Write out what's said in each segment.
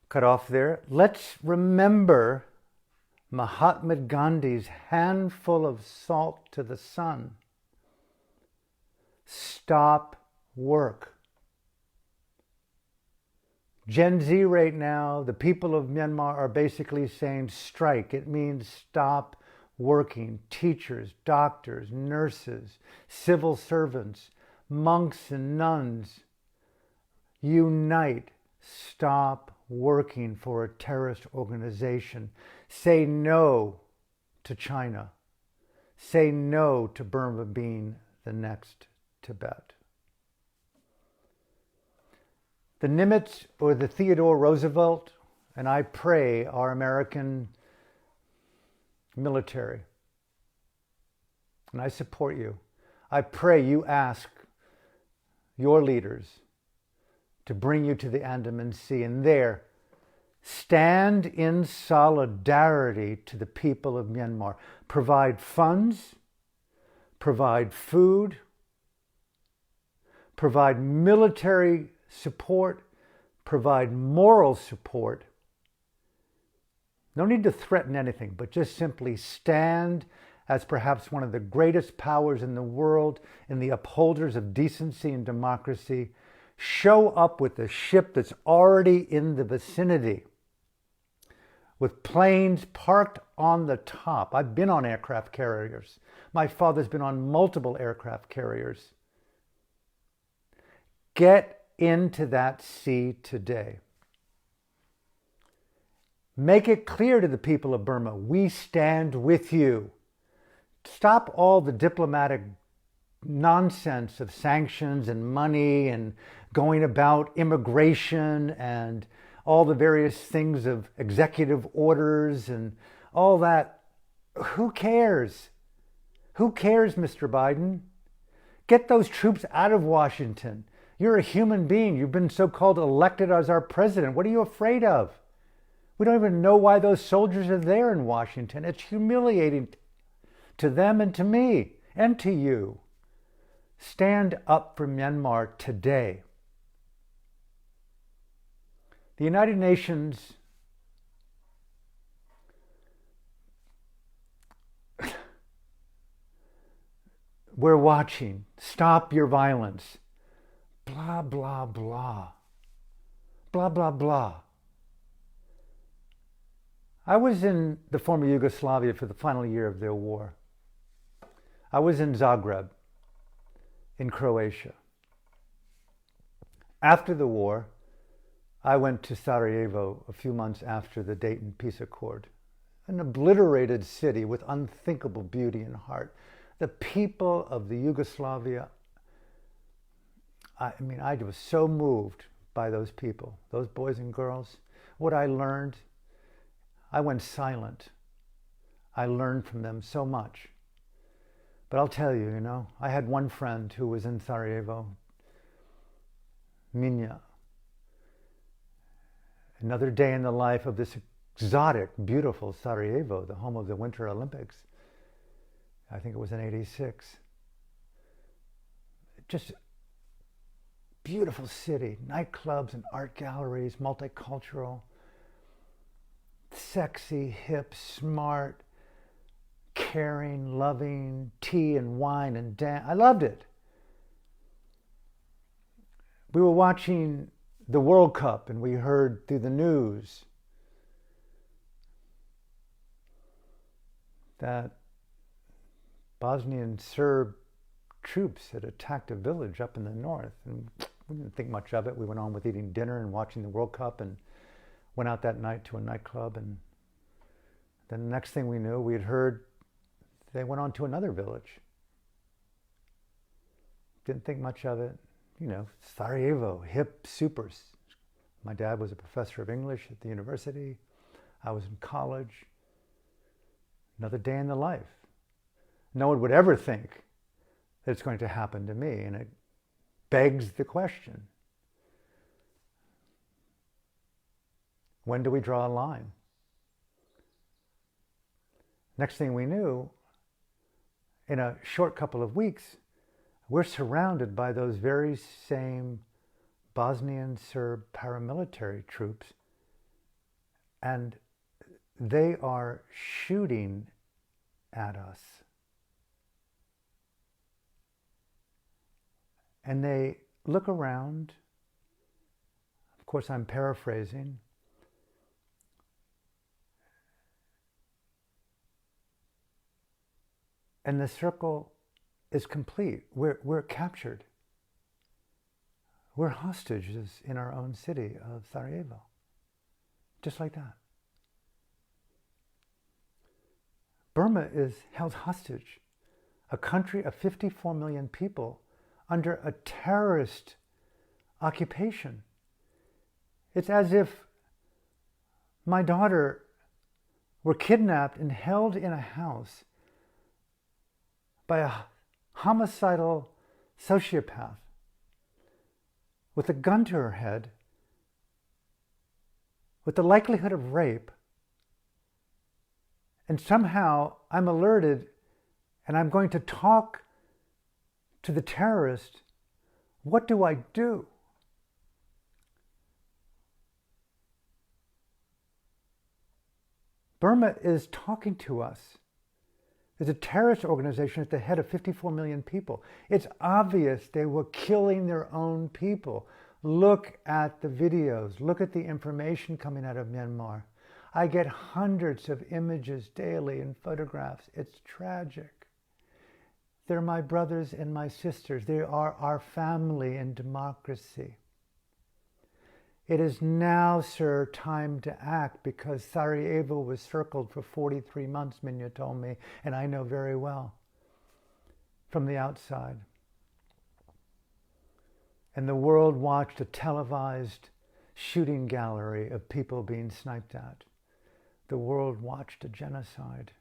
cut off there. Let's remember Mahatma Gandhi's handful of salt to the sun. Stop work. Gen Z right now, the people of Myanmar are basically saying strike. It means stop working. Teachers, doctors, nurses, civil servants, monks and nuns, unite. Stop working for a terrorist organization. Say no to China. Say no to Burma being the next Tibet. The Nimitz or the Theodore Roosevelt, and I pray our American military, and I support you. I pray you ask your leaders to bring you to the Andaman Sea, and there stand in solidarity to the people of Myanmar. Provide funds, provide food, provide military support, provide moral support. No need to threaten anything, but just simply stand as perhaps one of the greatest powers in the world, in the upholders of decency and democracy. Show up with a ship that's already in the vicinity, with planes parked on the top. I've been on aircraft carriers. My father's been on multiple aircraft carriers. Get into that sea today. Make it clear to the people of Burma, we stand with you. Stop all the diplomatic nonsense of sanctions and money and going about immigration and all the various things of executive orders and all that. Who cares? Who cares, Mr. Biden? Get those troops out of Washington. You're a human being. You've been so-called elected as our president. What are you afraid of? We don't even know why those soldiers are there in Washington. It's humiliating to them and to me and to you. Stand up for Myanmar today. The United Nations we're watching. Stop your violence. Blah, blah, blah. Blah, blah, blah. I was in the former Yugoslavia for the final year of their war. I was in Zagreb, in Croatia. After the war, I went to Sarajevo a few months after the Dayton Peace Accord, an obliterated city with unthinkable beauty and heart. The people of the Yugoslavia, I was so moved by those people, those boys and girls. What I learned, I went silent. I learned from them so much. But I'll tell you, I had one friend who was in Sarajevo, Minya. Another day in the life of this exotic, beautiful Sarajevo, the home of the Winter Olympics. I think it was in '86. Just beautiful city, nightclubs and art galleries, multicultural, sexy, hip, smart, caring, loving, tea and wine and dance. I loved it. We were watching the World Cup and we heard through the news that Bosnian Serb troops had attacked a village up in the north. And we didn't think much of it. We went on with eating dinner and watching the World Cup and went out that night to a nightclub. And then the next thing we knew, we had heard they went on to another village. Didn't think much of it. Sarajevo, hip, supers. My dad was a professor of English at the university. I was in college. Another day in the life. No one would ever think that it's going to happen to me, and it begs the question. When do we draw a line? Next thing we knew, in a short couple of weeks, we're surrounded by those very same Bosnian Serb paramilitary troops And they are shooting at us. And they look around. Of course, I'm paraphrasing. And the circle is complete. We're captured. We're hostages in our own city of Sarajevo. Just like that. Burma is held hostage. A country of 54 million people under a terrorist occupation. It's as if my daughter were kidnapped and held in a house by a homicidal sociopath with a gun to her head, with the likelihood of rape, and somehow I'm alerted and I'm going to talk to the terrorist. What do I do? Burma is talking to us. There's a terrorist organization at the head of 54 million people. It's obvious they were killing their own people. Look at the videos. Look at the information coming out of Myanmar. I get hundreds of images daily and photographs. It's tragic. They're my brothers and my sisters. They are our family in democracy. It is now, sir, time to act, because Sarajevo was circled for 43 months, Minya told me, and I know very well from the outside. And the world watched a televised shooting gallery of people being sniped at. The world watched a genocide.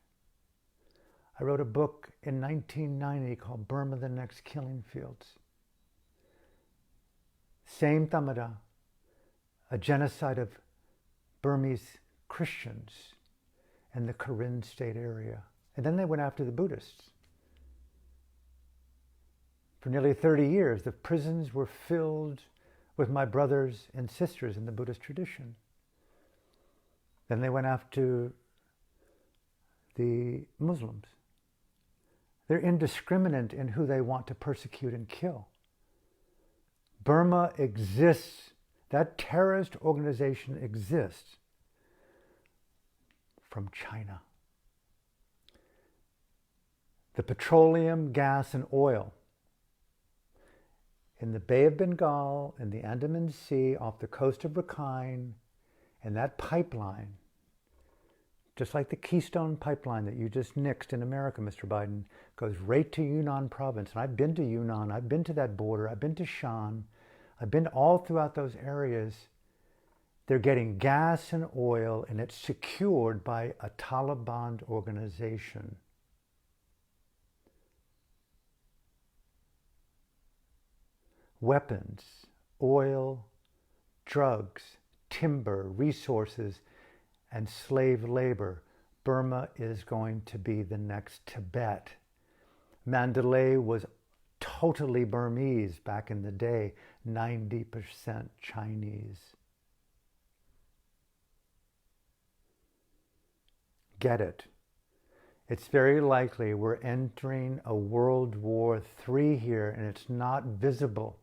I wrote a book in 1990 called Burma, the Next Killing Fields. Same Thamada. A genocide of Burmese Christians in the Karen state area. And then they went after the Buddhists. For nearly 30 years, the prisons were filled with my brothers and sisters in the Buddhist tradition. Then they went after the Muslims. They're indiscriminate in who they want to persecute and kill. Burma exists. That terrorist organization exists from China. The petroleum, gas, and oil in the Bay of Bengal, in the Andaman Sea, off the coast of Rakhine, and that pipeline, just like the Keystone Pipeline that you just nixed in America, Mr. Biden, goes right to Yunnan province. And I've been to Yunnan, I've been to that border, I've been to Shan, I've been all throughout those areas. They're getting gas and oil, and it's secured by a Taliban organization. Weapons, oil, drugs, timber, resources, and slave labor. Burma is going to be the next Tibet. Mandalay was totally Burmese back in the day, 90% Chinese. Get it. It's very likely we're entering a World War III here, and it's not visible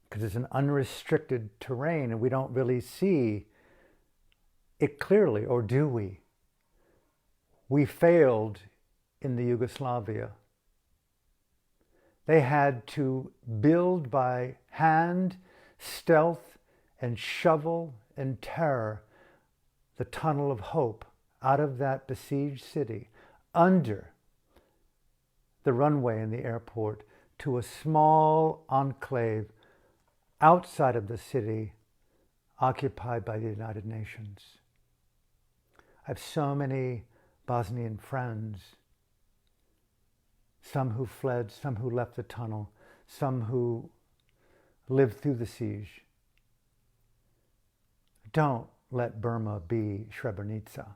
because it's an unrestricted terrain and we don't really see it clearly, or do we? We failed in the Yugoslavia. They had to build by hand, stealth, and shovel and terror the tunnel of hope out of that besieged city, under the runway in the airport, to a small enclave outside of the city occupied by the United Nations. I have so many Bosnian friends, some who fled, some who left the tunnel, some who lived through the siege. Don't let Burma be Srebrenica.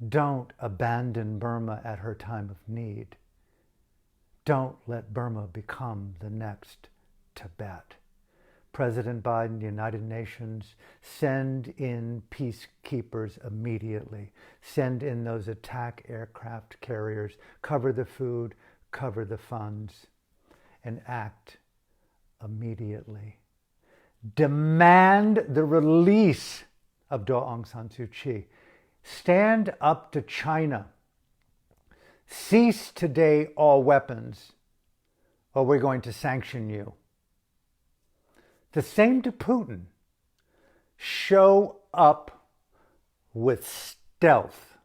Don't abandon Burma at her time of need. Don't let Burma become the next Tibet. President Biden, the United Nations, send in peacekeepers immediately. Send in those attack aircraft carriers. Cover the food, cover the funds, and act immediately. Demand the release of Daw Aung San Suu Kyi. Stand up to China. Cease today all weapons, or we're going to sanction you. The same to Putin. Show up with stealth.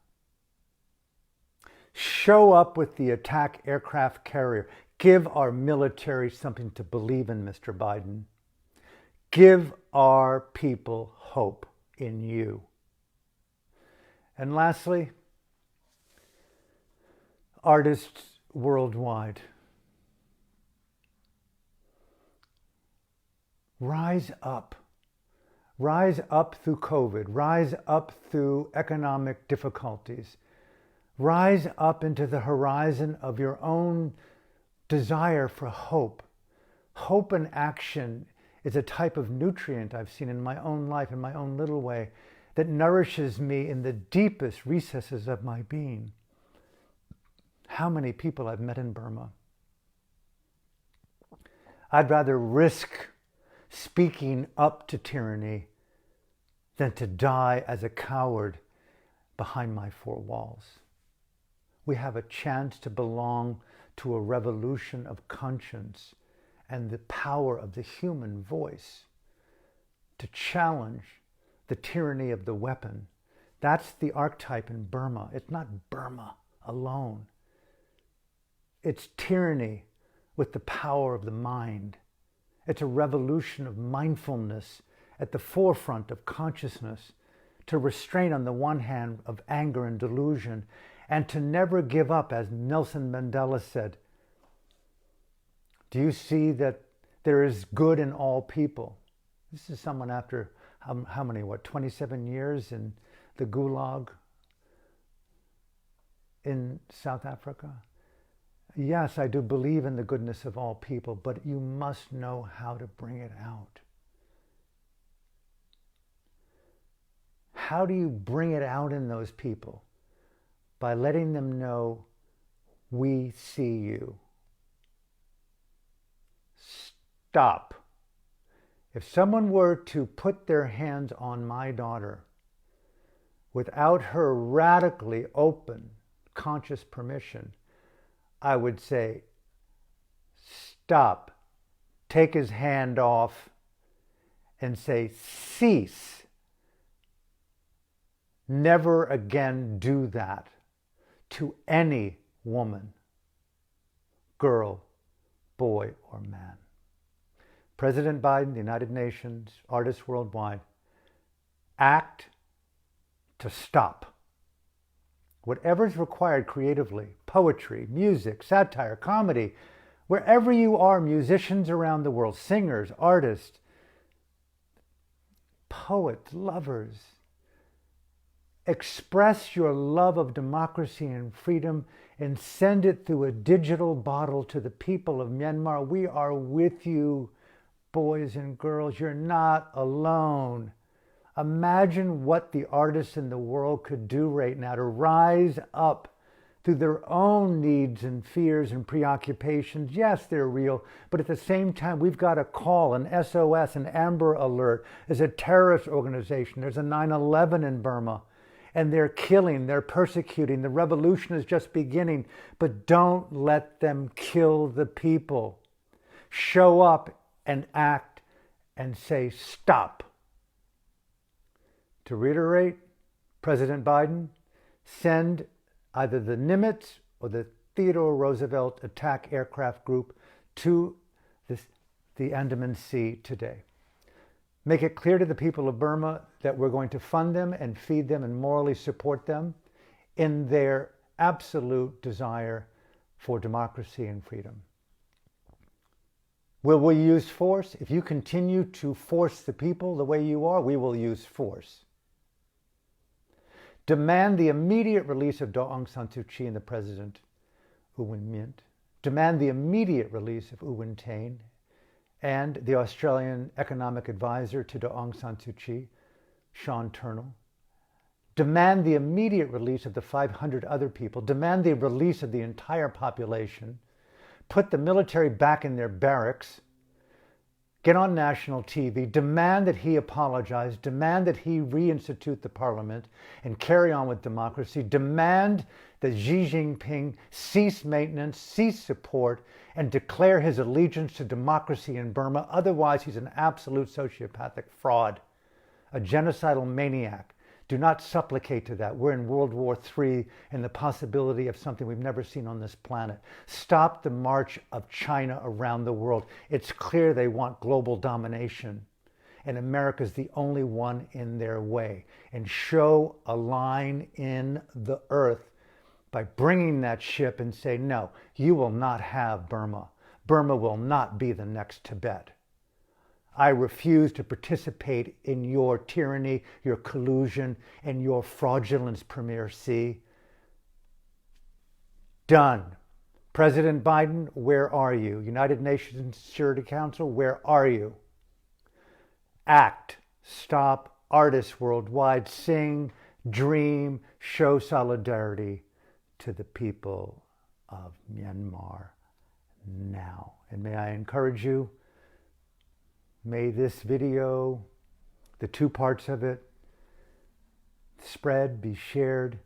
Show up with the attack aircraft carrier. Give our military something to believe in, Mr. Biden. Give our people hope in you. And lastly, artists worldwide. Rise up. Rise up through COVID. Rise up through economic difficulties. Rise up into the horizon of your own desire for hope. Hope and action is a type of nutrient I've seen in my own life, in my own little way, that nourishes me in the deepest recesses of my being. How many people I've met in Burma. I'd rather risk speaking up to tyranny than to die as a coward behind my four walls. We have a chance to belong to a revolution of conscience and the power of the human voice to challenge the tyranny of the weapon. That's the archetype in Burma. It's not Burma alone. It's tyranny with the power of the mind. It's a revolution of mindfulness at the forefront of consciousness, to restrain on the one hand of anger and delusion, and to never give up, as Nelson Mandela said. Do you see that there is good in all people? This is someone after how many, 27 years in the Gulag in South Africa? Yes, I do believe in the goodness of all people, but you must know how to bring it out. How do you bring it out in those people? By letting them know, we see you. Stop. If someone were to put their hands on my daughter without her radically open, conscious permission, I would say, stop, take his hand off, and say, cease. Never again do that to any woman, girl, boy, or man. President Biden, the United Nations, artists worldwide, act to stop. Whatever is required creatively, poetry, music, satire, comedy, wherever you are, musicians around the world, singers, artists, poets, lovers, express your love of democracy and freedom and send it through a digital bottle to the people of Myanmar. We are with you, boys and girls. You're not alone. Imagine what the artists in the world could do right now to rise up through their own needs and fears and preoccupations. Yes, they're real, but at the same time, we've got a call, an SOS, an Amber Alert. There's a terrorist organization. There's a 9/11 in Burma, and they're killing, they're persecuting. The revolution is just beginning, but don't let them kill the people. Show up and act and say, stop. To reiterate, President Biden, send either the Nimitz or the Theodore Roosevelt attack aircraft group to the Andaman Sea today. Make it clear to the people of Burma that we're going to fund them and feed them and morally support them in their absolute desire for democracy and freedom. Will we use force? If you continue to force the people the way you are, we will use force. Demand the immediate release of Daw Aung San Suu Kyi and the President U Win Myint. Demand the immediate release of U Win Taint and the Australian economic advisor to Aung San Suu Kyi, Sean Turnell. Demand the immediate release of the 500 other people. Demand the release of the entire population. Put the military back in their barracks. Get on national TV. Demand that he apologize. Demand that he reinstitute the parliament and carry on with democracy. Demand that Xi Jinping cease maintenance, cease support, and declare his allegiance to democracy in Burma. Otherwise, he's an absolute sociopathic fraud, a genocidal maniac. Do not supplicate to that. We're in World War III and the possibility of something we've never seen on this planet. Stop the march of China around the world. It's clear they want global domination, and America's the only one in their way. And show a line in the earth by bringing that ship and say, no, you will not have Burma. Burma will not be the next Tibet. I refuse to participate in your tyranny, your collusion, and your fraudulence, Premier Xi. Done. President Biden, where are you? United Nations Security Council, where are you? Act. Stop. Artists worldwide, sing, dream, show solidarity to the people of Myanmar now. And may I encourage you, may this video, the two parts of it, spread, be shared.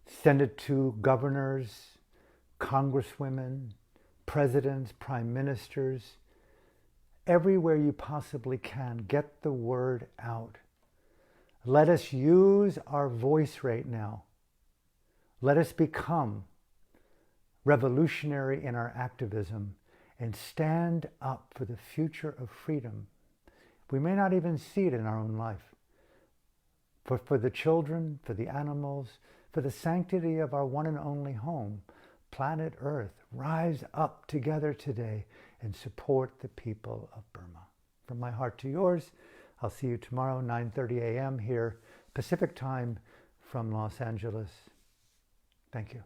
Send it to governors, congresswomen, presidents, prime ministers, everywhere you possibly can. Get the word out. Let us use our voice right now. Let us become revolutionary in our activism and stand up for the future of freedom. We may not even see it in our own life. For the children, for the animals, for the sanctity of our one and only home, planet Earth, rise up together today and support the people of Burma. From my heart to yours, I'll see you tomorrow, 9:30 a.m. here, Pacific time from Los Angeles. Thank you.